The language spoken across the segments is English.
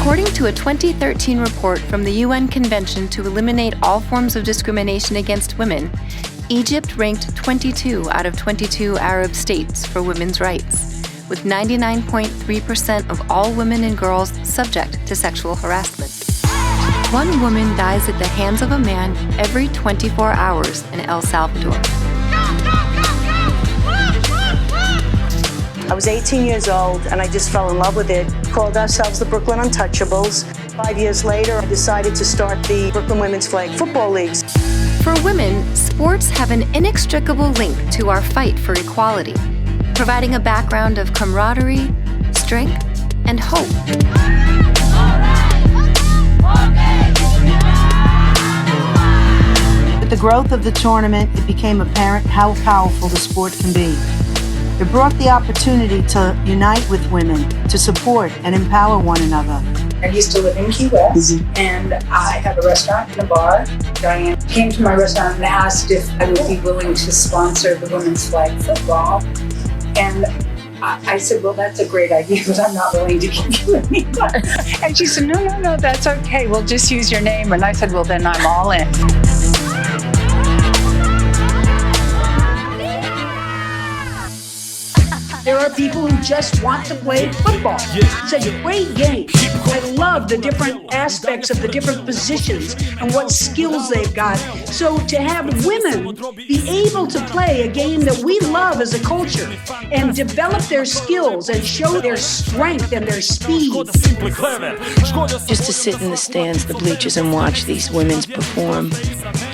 According to a 2013 report from the UN Convention to Eliminate All Forms of Discrimination Against Women, Egypt ranked 22 out of 22 Arab states for women's rights, with 99.3% of all women and girls subject to sexual harassment. One woman dies at the hands of a man every 24 hours in El Salvador. I was 18 years old and I just fell in love with it. Called ourselves the Brooklyn Untouchables. 5 years later, I decided to start the Brooklyn Women's Flag Football Leagues. For women, sports have an inextricable link to our fight for equality, providing a background of camaraderie, strength, and hope. With the growth of the tournament, it became apparent how powerful the sport can be. It brought the opportunity to unite with women, to support and empower one another. I used to live in Key West, and I had a restaurant and a bar. Diane came to my restaurant and asked if I would be willing to sponsor the women's flag football. And I said, well, that's a great idea, but I'm not willing to give you any money. And she said, no, that's okay. We'll just use your name. And I said, well, then I'm all in. There are people who just want to play football. It's a great game. I love the different aspects of the different positions and what skills they've got. So to have women be able to play a game that we love as a culture and develop their skills and show their strength and their speed. Just to sit in the stands, the bleachers, and watch these women perform.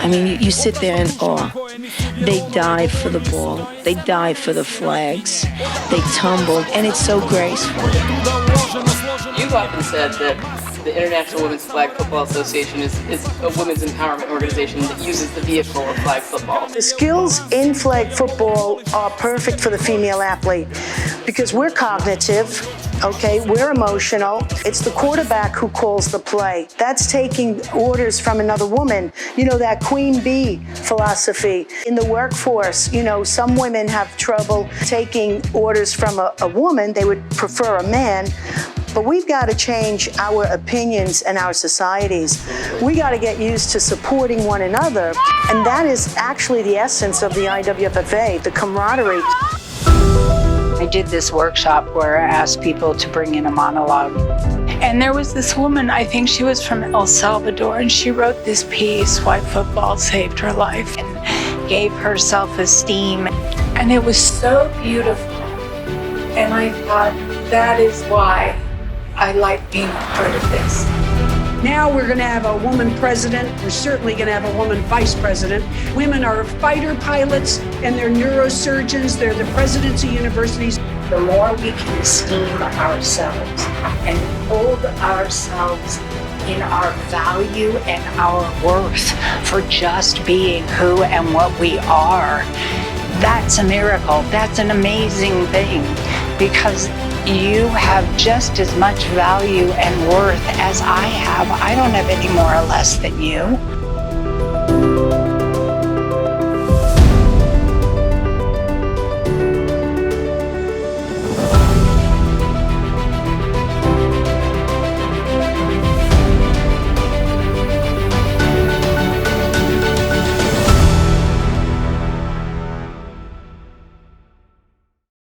I mean, you sit there in awe. They dive for the ball. They dive for the flags. They tumble, and it's so graceful. You've often said that the International Women's Flag Football Association is a women's empowerment organization that uses the vehicle of flag football. The skills in flag football are perfect for the female athlete because we're cognitive, okay, we're emotional. It's the quarterback who calls the play. That's taking orders from another woman. You know, that queen bee philosophy. In the workforce, you know, some women have trouble taking orders from a woman. They would prefer a man. But we've got to change our opinions and our societies. We got to get used to supporting one another. And that is actually the essence of the IWFFA, the camaraderie. I did this workshop where I asked people to bring in a monologue. And there was this woman, I think she was from El Salvador, and she wrote this piece, Why Football Saved Her Life, and gave her self-esteem. And it was so beautiful. And I thought, that is why I like being a part of this. Now we're going to have a woman president. We're certainly going to have a woman vice president. Women are fighter pilots and they're neurosurgeons. They're the presidents of universities. The more we can esteem ourselves and hold ourselves in our value and our worth for just being who and what we are, that's a miracle. That's an amazing thing, because you have just as much value and worth as I have. I don't have any more or less than you.